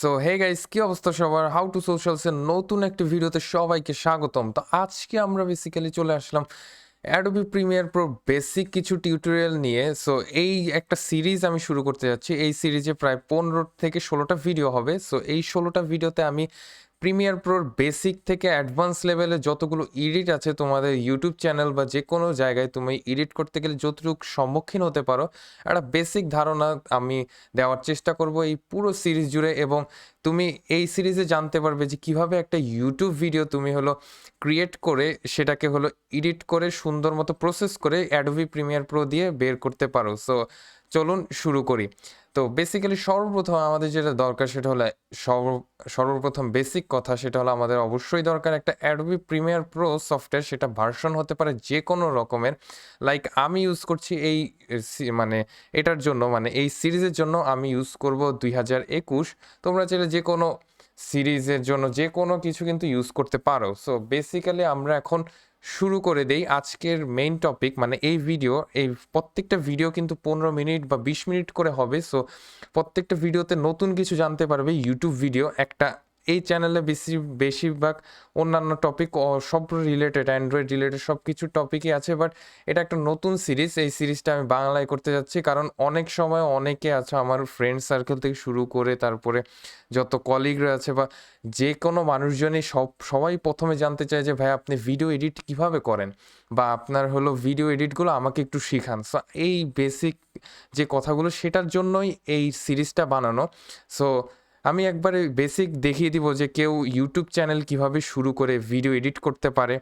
So hey guys, কি অবস্থা সবার? হাউ টু সোশ্যালস এর নতুন একটি ভিডিওতে সবাইকে স্বাগতম। তো আজকে আমরা বেসিক্যালি চলে আসলাম অ্যাডোবি প্রিমিয়ার প্রো বেসিক কিছু টিউটোরিয়াল নিয়ে। সো এই একটা সিরিজ আমি শুরু করতে যাচ্ছি। এই সিরিজে প্রায় 15 থেকে 16টা ভিডিও হবে। সো এই 16টা ভিডিওতে আমি প্রিমিয়ার প্রোর বেসিক থেকে অ্যাডভান্স লেভেলে যতগুলো এডিট আছে তোমাদের ইউটিউব চ্যানেল বা যে কোনো জায়গায় তুমি এডিট করতে গেলে যতটুকু সম্মুখীন হতে পারো, একটা বেসিক ধারণা আমি দেওয়ার চেষ্টা করব এই পুরো সিরিজ জুড়ে। এবং তুমি এই সিরিজে জানতে পারবে যে কিভাবে একটা ইউটিউব ভিডিও তুমি হলো ক্রিয়েট করে সেটাকে হলো এডিট করে সুন্দর মতো প্রসেস করে অ্যাডোবি প্রিমিয়ার প্রো দিয়ে বের করতে পারো। সো চলুন শুরু করি। তো বেসিক্যালি সর্বপ্রথম আমাদের যেটা দরকার সেটা হলো সর্বপ্রথম বেসিক কথা, সেটা হলো আমাদের অবশ্যই দরকার একটা অ্যাডোবি প্রিমিয়ার প্রো সফটওয়্যার। সেটা ভার্সন হতে পারে যে কোনো রকমের। লাইক আমি ইউজ করছি এই মানে এটার জন্য, মানে এই সিরিজের জন্য আমি ইউজ করব 2021। তোমরা চাইলে যে কোনো সিরিজের জন্য যে কোনো কিছু কিন্তু ইউজ করতে পারো। সো বেসিক্যালি আমরা এখন শুরু করে দেই আজকের মেইন টপিক। মানে এই প্রত্যেকটা ভিডিও কিন্তু 15 মিনিট বা 20 মিনিট করে হবে। সো প্রত্যেকটা ভিডিওতে নতুন কিছু জানতে পারবে। ইউটিউব ভিডিও একটা, এই চ্যানেলে বেশিরভাগ অন্যান্য টপিক সব রিলেটেড, অ্যান্ড্রয়েড রিলেটেড সব কিছু টপিকই আছে, বাট এটা একটা নতুন সিরিজ। এই সিরিজটা আমি বাংলায় করতে যাচ্ছি কারণ অনেক সময় অনেকে আছে আমার ফ্রেন্ড সার্কেল থেকে শুরু করে তারপরে যত কলিগরা আছে বা যে কোনো মানুষজনই সবাই প্রথমে জানতে চায় যে ভাই আপনি ভিডিও এডিট কিভাবে করেন, বা আপনার হলো ভিডিও এডিটগুলো আমাকে একটু শিখান। সো এই বেসিক যে কথাগুলো সেটার জন্যই এই সিরিজটা বানানো। সো আমি একবারে বেসিক দেখিয়ে দিব যে কেউ ইউটিউব চ্যানেল কিভাবে শুরু করে ভিডিও এডিট করতে পারে।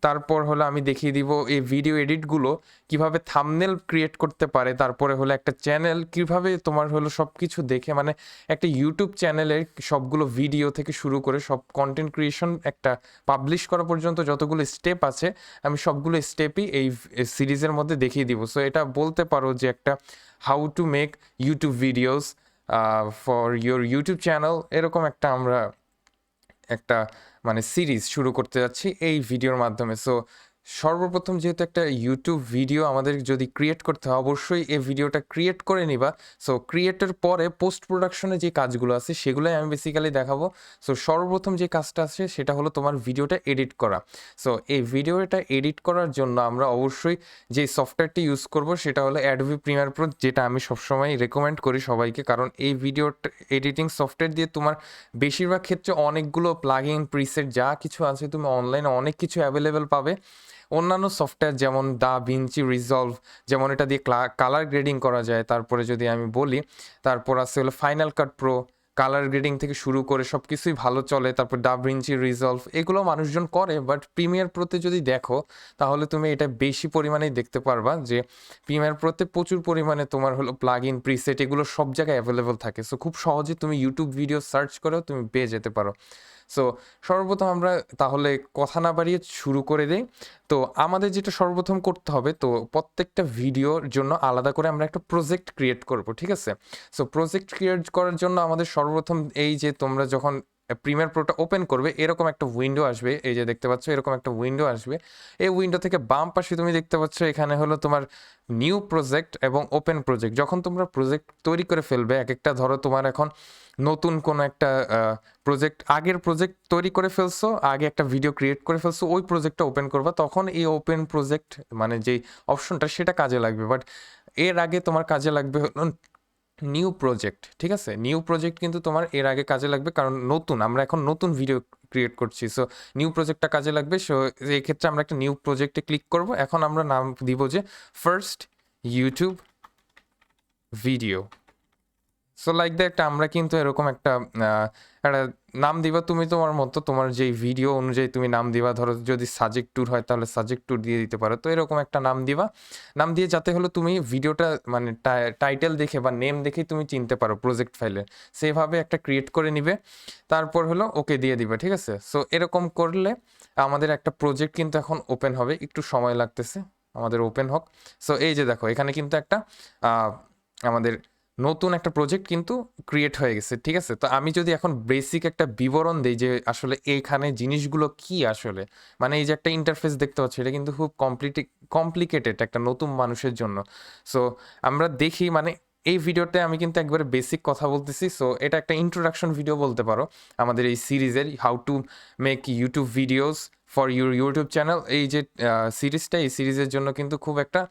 তারপর হলো আমি দেখিয়ে দিব এই ভিডিও এডিটগুলো কিভাবে থাম্বনেল ক্রিয়েট করতে পারে। তারপরে হলো একটা চ্যানেল কিভাবে তোমার হলো সব কিছু দেখে, মানে একটা ইউটিউব চ্যানেলের সবগুলো ভিডিও থেকে শুরু করে সব কন্টেন্ট ক্রিয়েশন একটা পাবলিশ করা পর্যন্ত যতগুলো স্টেপ আছে আমি সবগুলো স্টেপই এই সিরিজের মধ্যে দেখিয়ে দিব। সো এটা বলতে পারো যে একটা how to make YouTube videos for your YouTube channel, এরকম একটা আমরা একটা মানে সিরিজ শুরু করতে যাচ্ছি এই ভিডিওর মাধ্যমে। সো সর্বপ্রথম যেহেতু একটা ইউটিউব ভিডিও আমাদের যদি ক্রিয়েট করতে হয়, অবশ্যই এই ভিডিওটা ক্রিয়েট করে নিবা। সো ক্রিয়েটের পরে পোস্ট প্রোডাকশনে যে কাজগুলো আছে সেগুলোই আমি বেসিক্যালি দেখাবো। সো সর্বপ্রথম যে কাজটা আছে সেটা হলো তোমার ভিডিওটা এডিট করা। সো এই ভিডিওটা এডিট করার জন্য আমরা অবশ্যই যে সফটওয়্যারটি ইউজ করব সেটা হলো অ্যাডোবি প্রিমিয়ার প্রো, যেটা আমি সবসময় রেকমেন্ড করি সবাইকে, কারণ এই ভিডিও এডিটিং সফটওয়্যার দিয়ে তোমার বেশিরভাগ ক্ষেত্রে অনেকগুলো প্লাগইন প্রিসেট যা কিছু আছে তুমি অনলাইনে অনেক কিছু অ্যাভেলেবেল পাবে। অন্যান্য সফটওয়্যার যেমন দা ভিঞ্চি রিজলভ, যেমন এটা দিয়ে কালার গ্রেডিং করা যায়। তারপরে যদি আমি বলি, তারপর আছে হলো ফাইনাল কাট প্রো, কালার গ্রেডিং থেকে শুরু করে সব কিছুই ভালো চলে। তারপর দা ভিঞ্চি রিজলভ, এগুলো মানুষজন করে, বাট প্রিমিয়ার প্রোতে যদি দেখো তাহলে তুমি এটা বেশি পরিমাণেই দেখতে পারবা যে প্রিমিয়ার প্রোতে প্রচুর পরিমাণে তোমার হলো প্লাগইন প্রিসেট এগুলো সব জায়গায় অ্যাভেলেবল থাকে। সো খুব সহজে তুমি ইউটিউব ভিডিও সার্চ করেও তুমি পেয়ে যেতে পারো। সো সর্বপ্রথম আমরা তাহলে কথা না বাড়িয়ে শুরু করে দেই। তো আমাদের যেটা সর্বপ্রথম করতে হবে, তো প্রত্যেকটা ভিডিওর জন্য আলাদা করে আমরা একটা প্রজেক্ট ক্রিয়েট করব, ঠিক আছে? সো প্রজেক্ট ক্রিয়েট করার জন্য আমাদের সর্বপ্রথম এই যে তোমরা যখন প্রিমিয়ার প্রোটা ওপেন করবে এরকম একটা উইন্ডো আসবে, এই যে দেখতে পাচ্ছ এরকম একটা উইন্ডো আসবে। এই উইন্ডো থেকে বাম পাশে তুমি দেখতে পাচ্ছ এখানে হলো তোমার নিউ প্রজেক্ট এবং ওপেন প্রজেক্ট। যখন তোমরা প্রজেক্ট তৈরি করে ফেলবে, এক একটা ধরো তোমার এখন নতুন কোনো একটা প্রজেক্ট, আগের প্রজেক্ট তৈরি করে ফেলছো, আগে একটা ভিডিও ক্রিয়েট করে ফেলছো, ওই প্রজেক্টটা ওপেন করবা, তখন এই ওপেন প্রজেক্ট মানে যেই অপশনটা সেটা কাজে লাগবে। বাট এর আগে তোমার কাজে লাগবে হলো নিউ প্রজেক্ট, ঠিক আছে? নিউ প্রজেক্ট কিন্তু তোমার এর আগে কাজে লাগবে, কারণ নতুন আমরা এখন নতুন ভিডিও ক্রিয়েট করছি। সো নিউ প্রজেক্টটা কাজে লাগবে। সো এই ক্ষেত্রে আমরা একটা নিউ প্রজেক্টে ক্লিক করব। এখন আমরা নাম দিব যে first YouTube video. So like that আমরা কিন্তু এরকম একটা একটা নাম দিবা তুমি তোমার মতো, তোমার যেই ভিডিও অনুযায়ী তুমি নাম দিবা। ধরো যদি সাজেক্ট ট্যুর হয় তাহলে সাজেক্ট ট্যুর দিয়ে দিতে পারো। তো এরকম একটা নাম দিবা, নাম দিয়ে যাতে হলো তুমি ভিডিওটা মানে টাইটেল দেখে বা নেম দেখেই তুমি চিনতে পারো প্রজেক্ট ফাইলে, সেভাবে একটা ক্রিয়েট করে নিবে। তারপর হলো ওকে দিয়ে দিবে, ঠিক আছে? সো এরকম করলে আমাদের একটা প্রজেক্ট কিন্তু এখন ওপেন হবে, একটু সময় লাগতেছে আমাদের ওপেন হোক। সো এই যে দেখো এখানে কিন্তু একটা আমাদের নতুন একটা প্রজেক্ট কিন্তু ক্রিয়েট হয়ে গেছে, ঠিক আছে? তো আমি যদি এখন বেসিক একটা বিবরণ দেই যে আসলে এইখানে জিনিসগুলো কি আসলে, মানে এই যে একটা ইন্টারফেস দেখতে পাচ্ছি এটা কিন্তু খুব কমপ্লিকেটেড একটা নতুন মানুষের জন্য। সো আমরা দেখি মানে এই ভিডিওতে আমি কিন্তু একবারে বেসিক কথা বলতেছি, সো এটা একটা ইন্ট্রোডাকশন ভিডিও বলতে পারো আমাদের এই সিরিজের, how to make YouTube videos for your YouTube channel. এই যে সিরিজটা, এই সিরিজের জন্য কিন্তু খুব একটা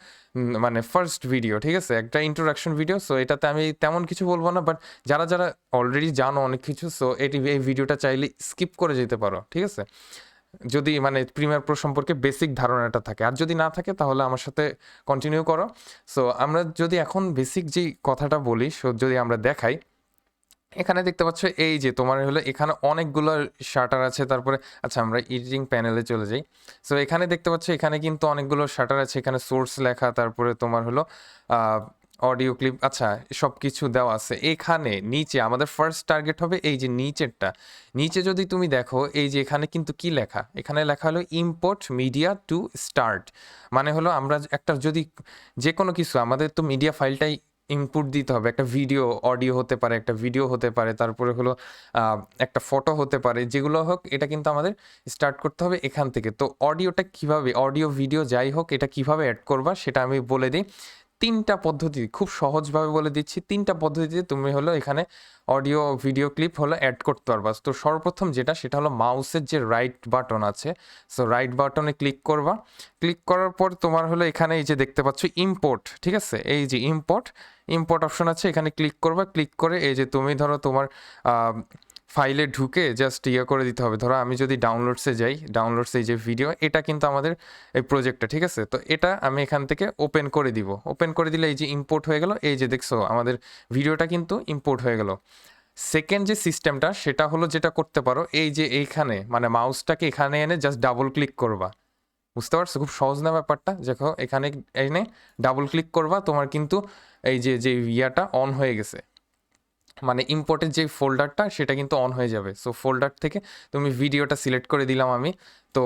মানে ফার্স্ট ভিডিও, ঠিক আছে, একটা ইন্ট্রোডাকশন ভিডিও। সো এটাতে আমি তেমন কিছু বলবো না, বাট যারা যারা অলরেডি জানো অনেক কিছু, সো এই ভিডিওটা চাইলে স্কিপ করে যেতে পারো, ঠিক আছে, যদি মানে প্রিমিয়ার প্রো সম্পর্কে বেসিক ধারণাটা থাকে। আর যদি না থাকে তাহলে আমার সাথে কন্টিনিউ করো। সো আমরা যদি এখন বেসিক যেই কথাটা বলি, সো যদি আমরা দেখাই, এখানে দেখতে পাচ্ছ এই যে তোমার হলো এখানে অনেকগুলো শাটার আছে। তারপরে আচ্ছা আমরা এডিটিং প্যানেলে চলে যাই। সো এখানে দেখতে পাচ্ছ এখানে কিন্তু অনেকগুলো শাটার আছে, এখানে সোর্স লেখা, তারপরে তোমার হলো অডিও ক্লিপ, আচ্ছা সব কিছু দেওয়া আছে। এখানে নিচে আমাদের ফার্স্ট টার্গেট হবে এই যে নিচেরটা। নিচে যদি তুমি দেখো এই যে এখানে কিন্তু কি লেখা, এখানে লেখা হলো ইম্পোর্ট মিডিয়া টু স্টার্ট। মানে হলো আমরা একটা যদি যে কোনো কিছু, আমাদের তো মিডিয়া ফাইলটাই ইনপুট দিতে হবে, একটা ভিডিও অডিও হতে পারে, একটা ভিডিও হতে পারে, তারপরে হলো একটা ফটো হতে পারে, যেগুলো হোক এটা কিন্তু আমাদের স্টার্ট করতে হবে এখান থেকে। তো অডিওটা কিভাবে, অডিও ভিডিও যাই হোক, এটা কিভাবে অ্যাড করবা সেটা আমি বলে দিই। 3টা পদ্ধতি খুব সহজভাবে বলে দিচ্ছি। 3টা পদ্ধতিতে তুমি হলো এখানে অডিও ভিডিও ক্লিপ হলো অ্যাড করতে পারবা। তো সর্বপ্রথম যেটা, সেটা হলো মাউসের যে রাইট বাটন আছে, সো রাইট বাটনে ক্লিক করবা। ক্লিক করার পর তোমার হলো এখানে এই যে দেখতে পাচ্ছ ইম্পোর্ট, ঠিক আছে, এই যে ইম্পোর্ট অপশন আছে, এখানে ক্লিক করবা। ক্লিক করে এই যে তুমি ধরো তোমার ফাইলে ঢুকে জাস্ট ইয়ে করে দিতে হবে। ধরো আমি যদি ডাউনলোডসে যাই, ডাউনলোডসে এই যে ভিডিও, এটা কিন্তু আমাদের এই প্রজেক্টটা, ঠিক আছে। তো এটা আমি এখান থেকে ওপেন করে দিব। ওপেন করে দিলে এই যে ইম্পোর্ট হয়ে গেল, এই যে দেখছো আমাদের ভিডিওটা কিন্তু ইম্পোর্ট হয়ে গেল। সেকেন্ড যে সিস্টেমটা, সেটা হলো যেটা করতে পারো, এই যে এইখানে মানে মাউসটাকে এখানে এনে জাস্ট ডাবল ক্লিক করবা। বুঝতে পারছো, খুব সহজ না ব্যাপারটা। দেখো এখানে এনে ডাবল ক্লিক করবা, তোমার কিন্তু এই যে যে ইয়াটা অন হয়ে গেছে, মানে ইম্পোর্টের যে ফোল্ডারটা সেটা কিন্তু অন হয়ে যাবে। সো ফোল্ডার থেকে তুমি ভিডিওটা সিলেক্ট করে দিলাম আমি। তো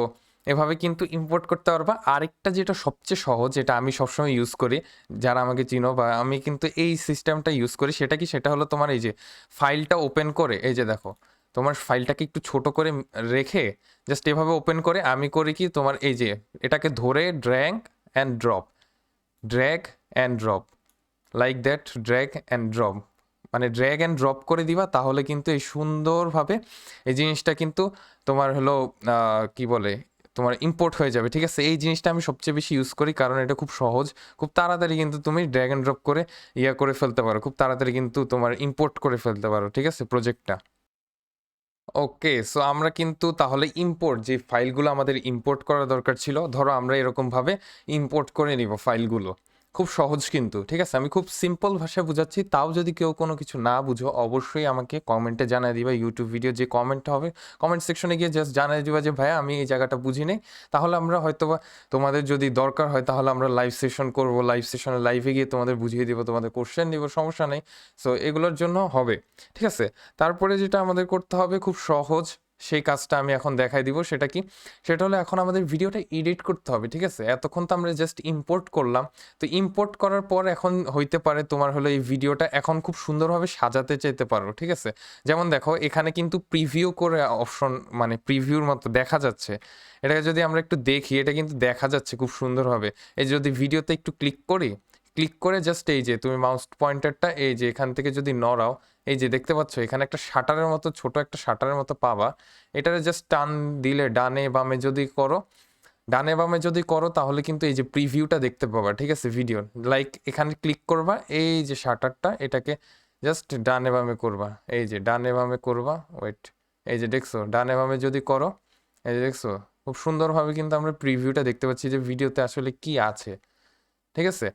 এভাবে কিন্তু ইম্পোর্ট করতে পারবা। আরেকটা যেটা সবচেয়ে সহজ, যেটা আমি সবসময় ইউজ করি, যারা আমাকে চিনো, বা আমি কিন্তু এই সিস্টেমটা ইউজ করি, সেটা কি, সেটা হলো তোমার এই যে ফাইলটা ওপেন করে, এই যে দেখো তোমার ফাইলটাকে একটু ছোট করে রেখে জাস্ট এভাবে ওপেন করে আমি করি কি, তোমার এই যে এটাকে ধরে drag and drop like that, drag and drop, মানে ড্র্যাগ অ্যান্ড ড্রপ করে দিবা, তাহলে কিন্তু এই সুন্দরভাবে এই জিনিসটা কিন্তু তোমার হলো কি বলে, তোমার ইম্পোর্ট হয়ে যাবে, ঠিক আছে। এই জিনিসটা আমি সবচেয়ে বেশি ইউজ করি, কারণ এটা খুব সহজ, খুব তাড়াতাড়ি কিন্তু তুমি ড্র্যাগ অ্যান্ড ড্রপ করে ইয়া করে ফেলতে পারো, খুব তাড়াতাড়ি কিন্তু তোমার ইম্পোর্ট করে ফেলতে পারো, ঠিক আছে, প্রজেক্টটা। ওকে, সো আমরা কিন্তু তাহলে ইম্পোর্ট, যে ফাইলগুলো আমাদের ইম্পোর্ট করা দরকার ছিল, ধরো আমরা এরকমভাবে ইম্পোর্ট করে নিব ফাইলগুলো। খুব সহজ কিন্তু, ঠিক আছে, আমি খুব সিম্পল ভাষায় বুঝাচ্ছি। তাও যদি কেউ কোনো কিছু না বুঝো, অবশ্যই আমাকে কমেন্টে জানিয়ে দিবা। ইউটিউব ভিডিও যে কমেন্ট হবে, কমেন্ট সেকশনে গিয়ে জাস্ট জানিয়ে দিবা যে ভাইয়া আমি এই জায়গাটা বুঝি নেই। তাহলে আমরা হয়তোবা তোমাদের যদি দরকার হয়, তাহলে আমরা লাইভ সেশন করবো, লাইভ সেশনে লাইভে গিয়ে তোমাদের বুঝিয়ে দিব, তোমাদের কোশ্চেন দিব, সমস্যা নেই। সো এগুলোর জন্য হবে, ঠিক আছে। তারপরে যেটা আমাদের করতে হবে খুব সহজ, সেই কাজটা আমি এখন দেখাই দিব। সেটা কি, সেটা হলো এখন আমাদের ভিডিওটা এডিট করতে হবে, ঠিক আছে। এতক্ষণ তো আমরা জাস্ট ইম্পোর্ট করলাম। তো ইম্পোর্ট করার পর এখন হইতে পারে তোমার হলো এই ভিডিওটা এখন খুব সুন্দরভাবে সাজাতে চাইতে পারো, ঠিক আছে। যেমন দেখো এখানে কিন্তু প্রিভিউ করে অপশন, মানে প্রিভিউর মতো দেখা যাচ্ছে। এটাকে যদি আমরা একটু দেখি, এটা কিন্তু দেখা যাচ্ছে খুব সুন্দরভাবে। এই যদি ভিডিওতে একটু ক্লিক করি, ক্লিক করে জাস্ট এই যে তুমি মাউস পয়েন্টারটা এই যে এখান থেকে যদি নড়াও, এই যে দেখতে পাচ্ছ এখানে একটা শাটারের মতো, ছোট একটা শাটারের মতো পাবা। এটারে জাস্ট টান দিলে ডানে বামে যদি করো, ডানে বামে যদি করো, তাহলে কিন্তু এই যে প্রিভিউটা দেখতে পাবা, ঠিক আছে, ভিডিও। লাইক এখানে ক্লিক করবা, এই যে শাটারটা, এটাকে জাস্ট ডানে বামে করবা, এই যে ডানে বামে করবা, ওয়েট, এই যে দেখছো ডানে বামে যদি করো, এই যে দেখছো খুব সুন্দরভাবে কিন্তু আমরা প্রিভিউটা দেখতে পাচ্ছি যে ভিডিওতে আসলে কি আছে, ঠিক আছে।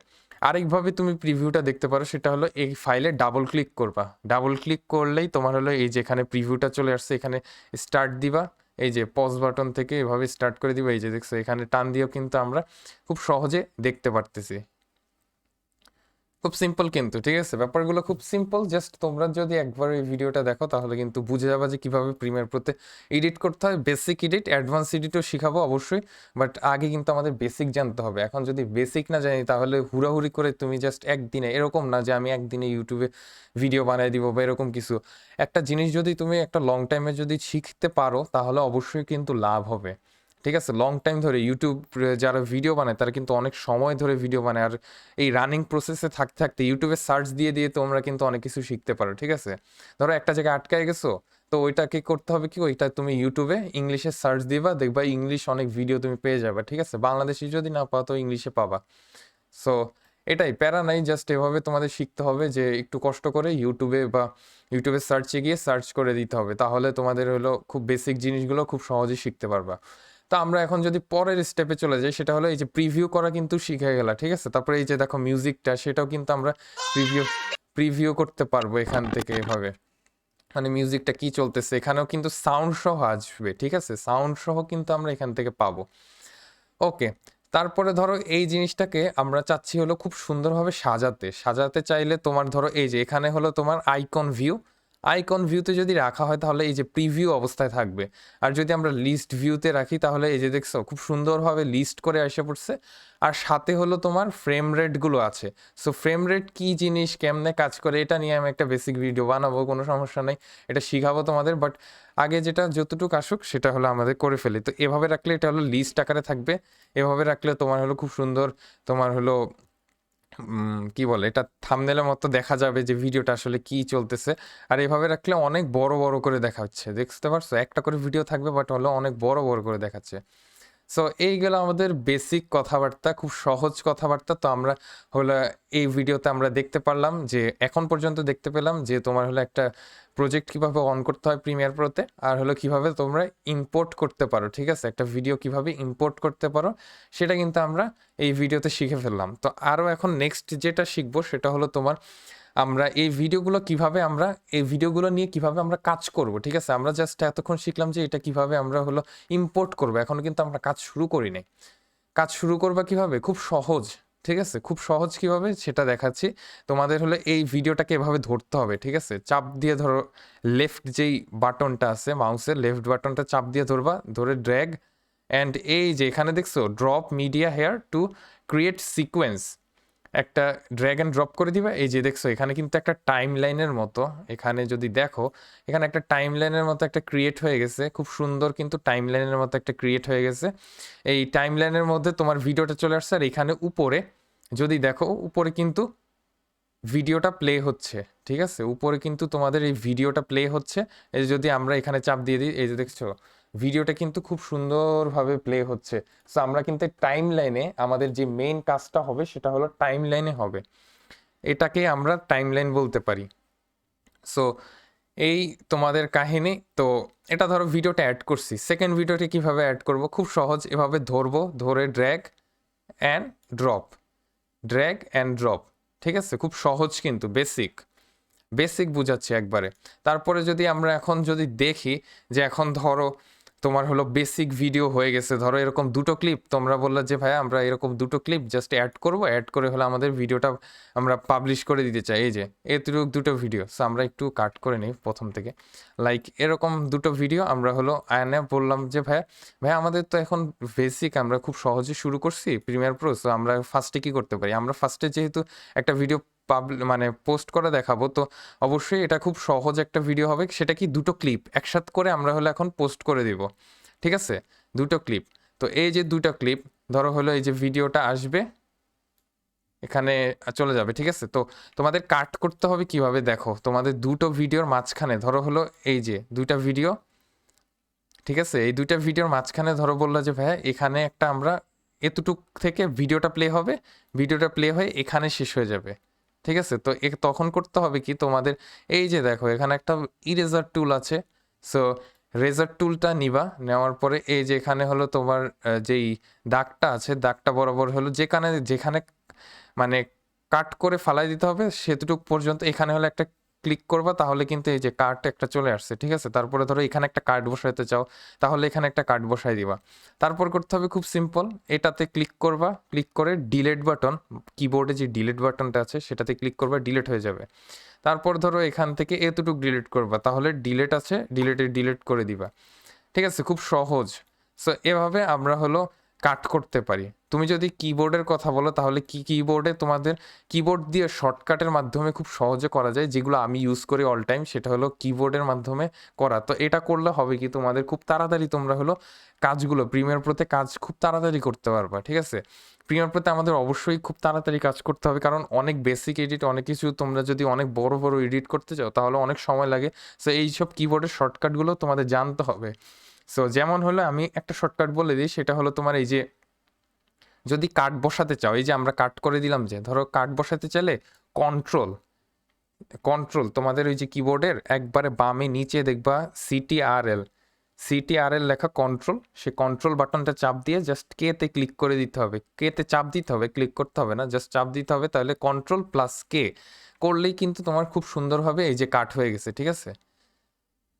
আরেকভাবে তুমি প্রিভিউটা দেখতে পারো, সেটা হলো এই ফাইলে ডাবল ক্লিক করবা। ডাবল ক্লিক করলেই তোমার হলো এই যে এখানে প্রিভিউটা চলে আসছে, এখানে স্টার্ট দিবা, এই যে পজ বাটন থেকে এভাবে স্টার্ট করে দিবা। এই যে দেখছো এখানে টান দিয়েও কিন্তু আমরা খুব সহজে দেখতে পারতেছি। খুব সিম্পল কিন্তু, ঠিক আছে, ব্যাপারগুলো খুব সিম্পল। জাস্ট তোমরা যদি একবার এই ভিডিওটা দেখো, তাহলে কিন্তু বুঝে যাবে যে কিভাবে প্রিমিয়ার প্রোতে এডিট করতে হয়। বেসিক এডিট, অ্যাডভান্স এডিটও শিখাবো অবশ্যই, বাট আগে কিন্তু আমাদের বেসিক জানতে হবে। এখন যদি বেসিক না জানি, তাহলে হুড়াহুড়ি করে তুমি জাস্ট একদিনে, এরকম না যে আমি একদিনে ইউটিউবে ভিডিও বানিয়ে দিব বা এরকম কিছু। একটা জিনিস যদি তুমি একটা লং টাইমে যদি শিখতে পারো, তাহলে অবশ্যই কিন্তু লাভ হবে, ঠিক আছে? লং টাইম ধরে ইউটিউব যারা ভিডিও বানায় তারা কিন্তু অনেক সময় ধরে ভিডিও বানায়। আর এই রানিং প্রসেসে থাকতে, থাকতে ইউটিউবে সার্চ দিয়ে তোমরা কিন্তু অনেক কিছু শিখতে পারো। ঠিক আছে? ধরো একটা জায়গায় আটকায় গেছো, তো ওইটাকে করতে হবে কি, ওইটা তুমি ইউটিউবে ইংলিশে সার্চ দিবা, দেখবা ইংলিশ অনেক ভিডিও তুমি পেয়ে যাবে। ঠিক আছে? বাংলাদেশি যদি না পাও তো ইংলিশে পাবা। সো এটাই, প্যারা নাই, জাস্ট এভাবে তোমাদের শিখতে হবে যে একটু কষ্ট করে ইউটিউবে সার্চে গিয়ে সার্চ করে দিতে হবে, তাহলে তোমাদের হলো খুব বেসিক জিনিসগুলো খুব সহজেই শিখতে পারবা। তো আমরা এখন যদি পরের স্টেপে চলে যাই, সেটা হলো এই যে প্রিভিউ করা কিন্তু শিখে গেলা। ঠিক আছে? তারপরে এই যে দেখো মিউজিকটা, সেটাও কিন্তু আমরা প্রিভিউ প্রিভিউ করতে পারবো এখান থেকে এভাবে, মানে মিউজিকটা কি চলতেছে, এখানেও কিন্তু সাউন্ড সহ আসবে। ঠিক আছে? সাউন্ড সহ কিন্তু আমরা এখান থেকে পাবো। ওকে, তারপরে ধরো এই জিনিসটাকে আমরা চাচ্ছি হলো খুব সুন্দরভাবে সাজাতে চাইলে তোমার ধরো এই যে এখানে হলো তোমার আইকন ভিউতে যদি রাখা হয় তাহলে এই যে প্রিভিউ অবস্থায় থাকবে। আর যদি আমরা লিস্ট ভিউতে রাখি তাহলে এই যে দেখছো খুব সুন্দরভাবে লিস্ট করে এসে পড়ছে। আর সাথে হলো তোমার ফ্রেম রেটগুলো আছে। সো ফ্রেম রেট কি জিনিস, কেমনে কাজ করে, এটা নিয়ে আমি একটা বেসিক ভিডিও বানাবো, কোনো সমস্যা নেই, এটা শিখাবো তোমাদের। বাট আগে যেটা যতটুকু আসুক সেটা হলো আমাদের করে ফেলি। তো এভাবে রাখলে এটা হলো লিস্ট আকারে থাকবে। এভাবে রাখলে তোমার হলো খুব সুন্দর, তোমার হলো কি বলে এটা, থাম্বনেলের মতো দেখা যাবে যে ভিডিওটা আসলে কি চলতেছে। আর এভাবে রাখলে অনেক বড় বড় করে দেখা হচ্ছে, দেখতে পারছো? একটা করে ভিডিও থাকবে বাট হলো অনেক বড় বড় করে দেখাচ্ছে। সো এইগুলো আমাদের বেসিক কথাবার্তা, খুব সহজ কথাবার্তা। তো আমরা হলো এই ভিডিওতে আমরা দেখতে পারলাম যে এখন পর্যন্ত দেখতে পেলাম যে তোমার হলো একটা প্রজেক্ট কিভাবে অন করতে হয় প্রিমিয়ার প্রোতে, আর হলো কিভাবে তোমরা ইম্পোর্ট করতে পারো। ঠিক আছে? একটা ভিডিও কিভাবে ইম্পোর্ট করতে পারো সেটা কিন্তু আমরা এই ভিডিওতে শিখে ফেললাম। তো আরও এখন নেক্সট যেটা শিখবো সেটা হলো তোমার আমরা এই ভিডিওগুলো নিয়ে কিভাবে আমরা কাজ করব। ঠিক আছে? আমরা জাস্ট এতক্ষণ শিখলাম যে এটা কিভাবে আমরা হলো ইম্পোর্ট করব, এখন কিন্তু আমরা কাজ শুরু করি নাই। কাজ শুরু করবা কিভাবে, খুব সহজ। ঠিক আছে? খুব সহজ কিভাবে সেটা দেখাচ্ছি তোমাদের। হলো এই ভিডিওটাকে এভাবে ধরতে হবে। ঠিক আছে? চাপ দিয়ে ধরো, লেফট যেই বাটনটা আছে মাউসের লেফট বাটনটা চাপ দিয়ে ধরবা, ধরে ড্র্যাগ অ্যান্ড এই যে এখানে দেখছো drop media hair to create sequence, একটা ড্র্যাগ অ্যান্ড ড্রপ করে দিবা। এই যে দেখছো এখানে কিন্তু একটা টাইম লাইনের মতো, এখানে যদি দেখো এখানে একটা টাইম লাইনের মতো একটা ক্রিয়েট হয়ে গেছে, খুব সুন্দর কিন্তু টাইম লাইনের মতো একটা ক্রিয়েট হয়ে গেছে। এই টাইম লাইনের মধ্যে তোমার ভিডিওটা চলে আসছে। আর এখানে উপরে যদি দেখো, উপরে কিন্তু ভিডিওটা প্লে হচ্ছে। ঠিক আছে? উপরে কিন্তু তোমাদের এই ভিডিওটা প্লে হচ্ছে। এই যে যদি আমরা এখানে চাপ দিয়ে দিই, এই যে দেখছো ভিডিওটা কিন্তু খুব সুন্দরভাবে প্লে হচ্ছে। সো আমরা কিন্তু টাইম লাইনে আমাদের যে মেইন কাজটা হবে সেটা হলো টাইম লাইনে হবে, এটাকে আমরা টাইম লাইন বলতে পারি। সো এই তোমাদের কাহিনী। তো এটা ধরো ভিডিওটা অ্যাড করছি, সেকেন্ড ভিডিওটি কিভাবে অ্যাড করব, খুব সহজ, এভাবে ধরবো, ধরে and drop drag and drop. ঠিক আছে? খুব সহজ কিন্তু বেসিক বুঝাচ্ছি একবারে। তারপরে যদি আমরা এখন যদি দেখি যে এখন ধরো তোমার হলো বেসিক ভিডিও হয়ে গেছে, ধরো এরকম দুটো ক্লিপ তোমরা বললে যে ভাই আমরা এরকম দুটো ক্লিপ জাস্ট অ্যাড করে হলো আমাদের ভিডিওটা আমরা পাবলিশ করে দিতে চাই। এই যে এতটুকু দুটো ভিডিও, সো আমরা একটু কাট করে নিই প্রথম থেকে। লাইক এরকম দুটো ভিডিও আমরা হলো আয়নে বললাম যে ভাই আমাদের তো এখন বেসিক, আমরা খুব সহজে শুরু করছি প্রিমিয়ার প্রো। সো আমরা ফার্স্টে কি করতে পারি, আমরা ফার্স্টে যেহেতু একটা ভিডিও মানে পোস্ট করে দেখাবো, তো অবশ্যই এটা খুব সহজ একটা ভিডিও হবে। সেটা কি, দুটো ক্লিপ একসাথে করে আমরা হলো এখন পোস্ট করে দিব। ঠিক আছে? দুটো ক্লিপ। তো এই যে দুটো ক্লিপ ধরো হলো এই যে ভিডিওটা আসবে এখানে চলে যাবে। ঠিক আছে? তো তোমাদের কাট করতে হবে কিভাবে, দেখো তোমাদের দুটো ভিডিওর মাঝখানে ধরো হলো এই যে দুইটা ভিডিও। ঠিক আছে? এই দুইটা ভিডিওর মাঝখানে ধরো বললো যে ভাইয়া এখানে একটা আমরা এতটুক থেকে ভিডিওটা প্লে হবে, ভিডিওটা প্লে হয়ে এখানে শেষ হয়ে যাবে। ঠিক আছে? তো তখন করতে হবে কি তোমাদের, এই যে দেখো এখানে একটা ইরেজার টুল আছে। সো রেজার টুলটা নিবা, নেওয়ার পরে এই যে এখানে হলো তোমার যেই দাগটা আছে, দাগটা বরাবর হলো যেখানে যেখানে মানে কাট করে ফালাই দিতে হবে সেতুটুক পর্যন্ত এখানে হলো একটা ক্লিক করবা, তাহলে কিন্তু এই যে কার্ড একটা চলে আসছে। ঠিক আছে? তারপরে ধরো এখানে একটা কার্ড বসাইতে চাও, তাহলে এখানে একটা কার্ড বসাই দিবা। তারপর করতে হবে খুব সিম্পল, এটাতে ক্লিক করবা, ক্লিক করে ডিলেট বাটন, কিবোর্ডে যে ডিলেট বাটনটা আছে সেটাতে ক্লিক করবা, ডিলেট হয়ে যাবে। তারপর ধরো এখান থেকে এতটুক ডিলিট করবা, তাহলে ডিলেট আছে, ডিলেট করে দিবা। ঠিক আছে? খুব সহজ। সো এভাবে আমরা হলো কাট করতে পারি। তুমি যদি কিবোর্ডের কথা বলো তাহলে কিবোর্ডে তোমাদের কিবোর্ড দিয়ে শর্টকাটের মাধ্যমে খুব সহজে করা যায়, যেগুলো আমি ইউজ করি অল টাইম, সেটা হলো কিবোর্ডের মাধ্যমে করা। তো এটা করলে হবে কি, তোমাদের খুব তাড়াতাড়ি তোমরা হলো কাজগুলো প্রিমিয়ার প্রোতে কাজ খুব তাড়াতাড়ি করতে পারবা, ঠিক আছে। প্রিমিয়ার প্রোতে আমাদের অবশ্যই খুব তাড়াতাড়ি কাজ করতে হবে, কারণ অনেক বেসিক এডিট, অনেক কিছু তোমরা যদি অনেক বড় বড় এডিট করতে চাও তাহলে অনেক সময় লাগে। সো এইসব কিবোর্ডের শর্টকাটগুলো তোমাদের জানতে হবে। সো যেমন হলো আমি একটা শর্টকাট বলে দিই, সেটা হলো তোমার এই যে যদি কাট বসাতে চাও, এই যে আমরা কাট করে দিলাম, যে ধরো কাট বসাতে চাইলে কন্ট্রোল কন্ট্রোল তোমাদের ওই যে কিবোর্ডের একবারে বামে নিচে দেখবা সিটিআরএল লেখা কন্ট্রোল, সে কন্ট্রোল বাটনটা চাপ দিয়ে জাস্ট কে ক্লিক করে দিতে হবে, তে চাপ দিতে হবে, ক্লিক করতে হবে না, জাস্ট চাপ দিতে হবে। তাহলে কন্ট্রোল প্লাস কে করলেই কিন্তু তোমার খুব সুন্দরভাবে এই যে কাট হয়ে গেছে, ঠিক আছে।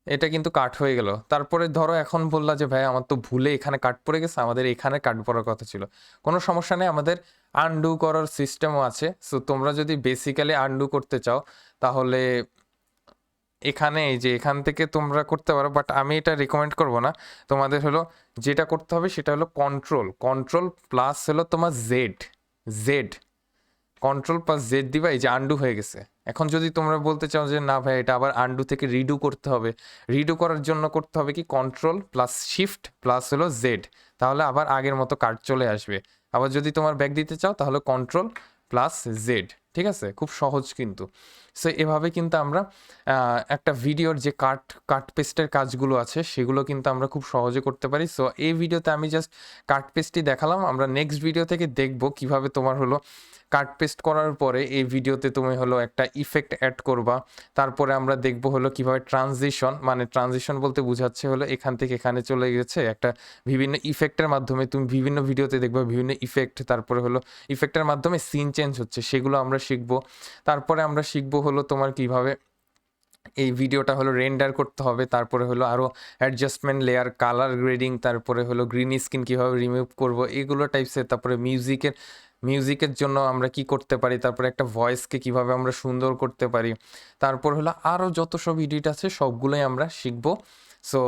এটা কিন্তু কাট হয়ে গেল। তারপরে ধরো এখন বললা যে ভাই আমার তো ভুলে এখানে কাট পড়ে গেছে, আমাদের এখানে কাট পড়ার কথা ছিল, কোনো সমস্যা নেই, আমাদের আনডু করার সিস্টেমও আছে। সো তোমরা যদি বেসিক্যালি আনডু করতে চাও তাহলে এখানে এই যে এখান থেকে তোমরা করতে পারো, বাট আমি এটা রিকমেন্ড করব না। তোমাদের হলো যেটা করতে হবে সেটা হলো কন্ট্রোল প্লাস হলো তোমার জেড কন্ট্রোল প্লাস জেড দিবা, এই যে আন্ডু হয়ে গেছে। এখন যদি তোমরা বলতে চাও যে না ভাই এটা আবার আন্ডু থেকে রিডু করতে হবে, রিডু করার জন্য করতে হবে কি কন্ট্রোল প্লাস শিফট প্লাস হলো জেড, তাহলে আবার আগের মতো কার্ড চলে আসবে। আবার যদি তোমার ব্যাক দিতে চাও তাহলে কন্ট্রোল প্লাস জেড, ঠিক আছে, খুব সহজ কিন্তু। সো এভাবে কিন্তু আমরা একটা ভিডিওর যে কাট পেস্টের কাজগুলো আছে সেগুলো কিন্তু আমরা খুব সহজে করতে পারি। সো এই ভিডিওতে আমি জাস্ট কাট পেস্টই দেখালাম, আমরা নেক্সট ভিডিও থেকে দেখবো কিভাবে তোমার হলো কাট পেস্ট করার পরে এই ভিডিওতে তুমি হলো একটা ইফেক্ট অ্যাড করবা। তারপরে আমরা দেখবো হলো কিভাবে ট্রানজিশন বলতে বোঝাচ্ছে হলো এখান থেকে এখানে চলে গেছে একটা বিভিন্ন ইফেক্টের মাধ্যমে, তুমি বিভিন্ন ভিডিওতে দেখবা বিভিন্ন ইফেক্ট, তারপরে হলো ইফেক্টের মাধ্যমে সিন চেঞ্জ হচ্ছে, সেগুলো আমরা শিখবো। তারপরে আমরা শিখবো হলো তোমার কিভাবে এই ভিডিওটা হলো রেন্ডার করতে হবে, তারপরে হলো আরও অ্যাডজাস্টমেন্ট লেয়ার, কালার গ্রেডিং, তারপরে হলো গ্রিন স্ক্রিন কীভাবে রিমুভ করব, এগুলো টাইপসের। তারপরে মিউজিকের জন্য আমরা কি করতে পারি, তারপরে একটা ভয়েসকে কিভাবে আমরা সুন্দর করতে পারি, তারপর হলো আরও যত সব এডিট আছে সবগুলোই আমরা শিখবো। সো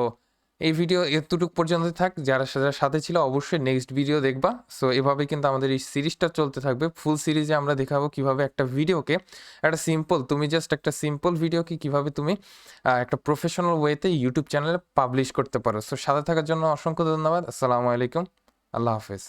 এই ভিডিও এতটুকু পর্যন্ত থাক, যারা সাথে ছিল অবশ্যই নেক্সট ভিডিও দেখবা। সো এভাবে কিন্তু আমাদের এই সিরিজটা চলতে থাকবে, ফুল সিরিজে আমরা দেখাবো কিভাবে একটা ভিডিওকে তুমি জাস্ট একটা সিম্পল ভিডিওকে কিভাবে তুমি একটা প্রফেশনাল ওয়েতে ইউটিউব চ্যানেলে পাবলিশ করতে পারো। সো সাথে থাকার জন্য অসংখ্য ধন্যবাদ। আসসালামু আলাইকুম, আল্লাহ হাফেজ।